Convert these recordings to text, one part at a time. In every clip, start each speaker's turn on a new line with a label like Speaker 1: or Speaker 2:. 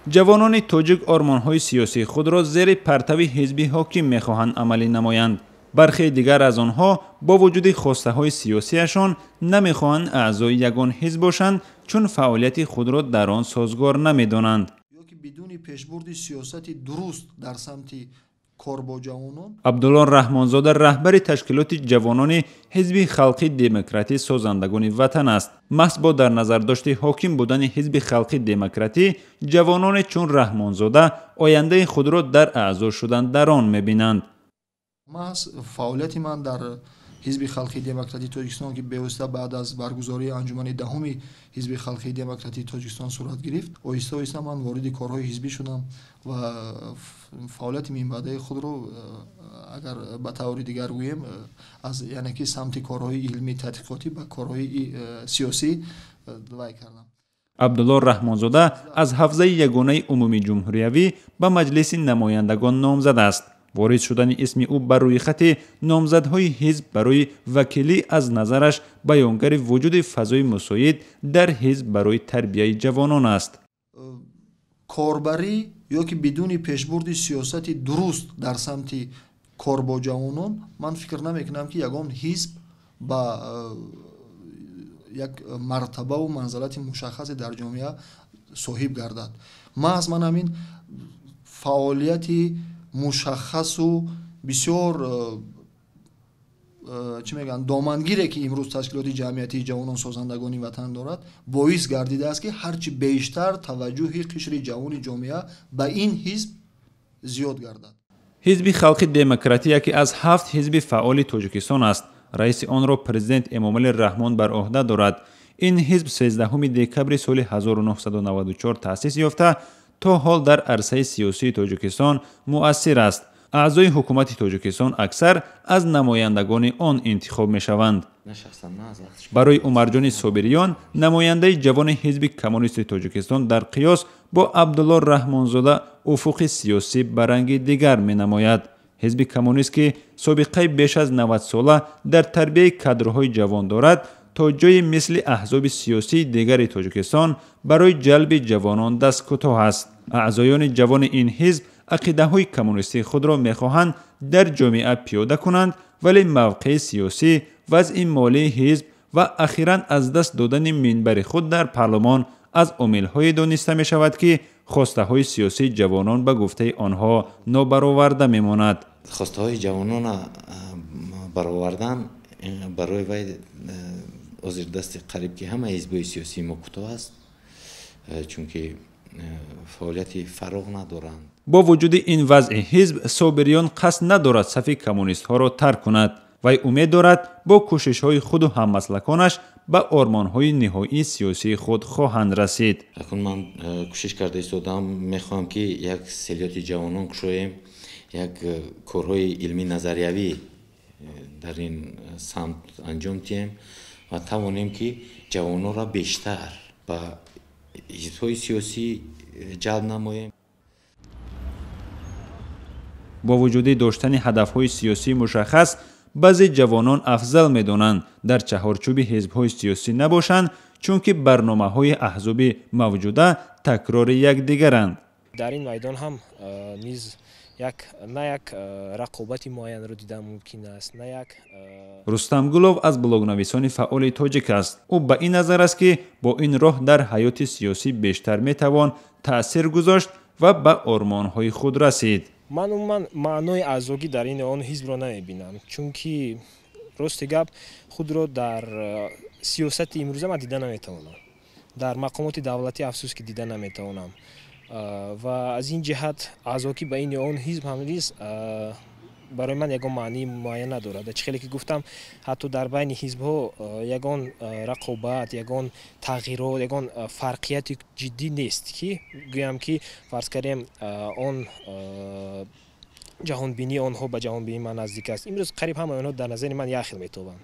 Speaker 1: جوانان تاجیک آرمان‌های سیاسی خود را زیر پرتو حزب حاکم می‌خواهند عملی نمایند. برخی دیگر از آنها با وجود خواسته‌های سیاسیشان نمی‌خواهند اعضای یگان حزب باشند چون فعالیت خود را در آن سازگار نمی‌دانند.
Speaker 2: بدون پیشبرد سیاستی درست در سمت کار با جوانان.
Speaker 1: عبدالله رحمانزاده رهبر تشکیلات جوانان حزب خلقی دموکراتی سازندگان وطن است. محض با در نظر داشته حاکم بودن حزب خلقی دموکراتی، جوانان چون رحمانزاده آینده خود را در اعضا شدن در آن می‌بینند.
Speaker 2: محض فعالیت من در حزب خلقی دموکراتی تاجیکستان که بیوسته بعد از برگزاری انجمن دهمی حزب خلقی دموکراتی تاجیکستان صورت گرفت، آهسته آهسته من وارد کارهای حزبی شدم و فعالیت منبعده خود رو اگر به طور دیگر گویم از یعنی که سمت کارهای علمی تحقیقاتی به کارهای سیاسی وای کردم.
Speaker 1: عبدالله رحمانزاده از حوزه یگانه عمومی جمهوریوی به مجلس نمایندگان نامزد است. وارد شدن اسم او بر روی خط نامزدهای حزب برای وکیلی از نظرش بیانگر وجود فضای مساعد در حزب برای تربیت جوانان است.
Speaker 2: کاربری یا که بدون پیشبرد سیاستی درست در سمت کار با جوانان، من فکر نمیکنم که یگان حزب با یک مرتبه و منزلت مشخص در جامعه صاحب گردد. من همین فعالیت مشخص و بسیار چی میگن دامنگیری که امروز تشکیلات جمعیتی جوانان سازندگان وطن دارد باعث گردیده است که هرچی بیشتر توجه قشر جوان جامعه به این حزب زیاد گردد.
Speaker 1: حزب خلق دموکراتی یکی از 7 حزب فعال تاجیکستان است. رئیس آن را پرزیدنت امامعلی رحمان بر عهده دارد. این حزب 13 دکبر سال 1994 تأسیس یافته تا حال در عرصه سیاسی تاجیکستان مؤثر است. اعضای حکومت تاجیکستان اکثر از نمایندگان آن انتخاب می شوند. برای عمرجان صابریان، نماینده جوان حزب کمونیست تاجیکستان در قیاس با عبدالله رحمانزاده افق سیاسی برنگ دیگر می نماید. حزب کمونیست که سابقه بیش از 90 ساله در تربیت کادرهای جوان دارد، تا جای مثل احزاب سیاسی دیگر تاجیکستان برای جلب جوانان دست کوتاه است. اعضایان جوان این حزب عقیده های کمونیستی خود را میخواهند در جامعه پیاده کنند، ولی موقع سیاسی، وضع مالی حزب و اخیراً از دست دادن منبر خود در پارلمان از عامل‌های دانسته می شود که خواسته های سیاسی جوانان به گفته آنها نابرآورده میماند.
Speaker 3: خواسته های جوانان برآوردن برای وی از دست قریب که همه حزب‌های سیاسی مکتوب است، چون که فعالیت فراغ ندارند.
Speaker 1: با وجود این وضع حزب صابریان قصد ندارد صف کمونیست ها را ترک کند و امید دارد با کوشش های خود و هممسلکانش به آرمان های نهایی سیاسی خود خواهند رسید.
Speaker 3: اکنون من کوشش کرده ایستادم، میخواهم که یک سیلیات جوانان کشویم، یک کارهای علمی نظریوی در این سمت انجام دهیم و توانیم که جوانان را بیشتر به حزب‌های سیاسی جلب نماییم.
Speaker 1: با وجود داشتن هدف‌های سیاسی مشخص، بعضی جوانان افضل می‌دانند در چهارچوب حزب‌های سیاسی نباشند، چون که برنامه‌های احزاب موجوده تکرار یکدیگرند.
Speaker 4: در این میدان هم نیز یک رقابت معین رو دیدن ممکن است، نه یک.
Speaker 1: رستم گلوف از بلاگ‌نویسان فعال تاجیک است. او به این نظر است که با این راه در حیات سیاسی بیشتر میتوان تأثیر گذاشت و به آرمان‌های خود رسید.
Speaker 4: من معنای آزادی در این آن حزب را نمیبینم، چون که راست گپ خود را در سیاست امروزه من دیدن نمیتوانم، در مقامات دولتی افسوس که دیدن نمیتوانم و از این جهت آزادی به این آن حزب هم نیست برای من یگان معنی معین ندارد. خیلی که گفتم حتی در بین حزب ها یگان رقابت، یگان تغییرات، یگان فرقیت جدی نیست که گویم که فرض کردیم آن جهان بینی آنها به جهان بینی من نزدیک است. امروز قریب همه آنها در نظر من یک خیل میتابند.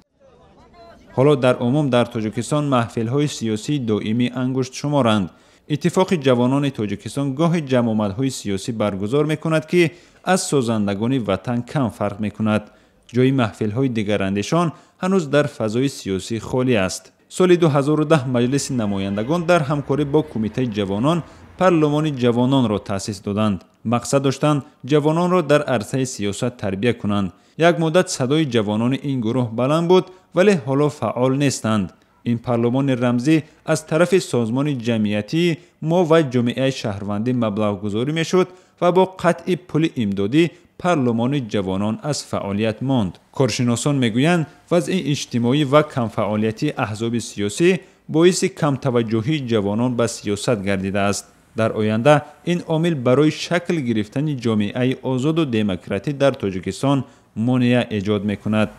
Speaker 1: حالا در عموم در تاجیکستان محفل‌های سیاسی دائمی انگشت شمارند. اتفاق جوانان تاجیکستان گاه جمع‌آمدهای سیاسی برگزار می‌کند که از سازندگان وطن کم فرق می‌کند. جای محفل‌های دگراندیشان هنوز در فضای سیاسی خالی است. سال 2010 مجلس نمایندگان در همکاری با کمیته جوانان پارلمان جوانان را تأسیس دادند. مقصد داشتند جوانان را در عرصه سیاست تربیت کنند. یک مدت صدای جوانان این گروه بلند بود ولی حالا فعال نیستند. این پارلمان رمزی از طرف سازمان جمعیتی ما و جامعه شهروندی مبلغ گذاری میشد و با قطع پول امدادی پارلمان جوانان از فعالیت ماند. کارشناسان میگویند وضع اجتماعی و کم فعالیتی احزاب سیاسی باعث کم توجهی جوانان به سیاست گردیده است. در آینده این عامل برای شکل گرفتن جامعه آزاد و دموکراتی در تاجیکستان مانع ایجاد میکند.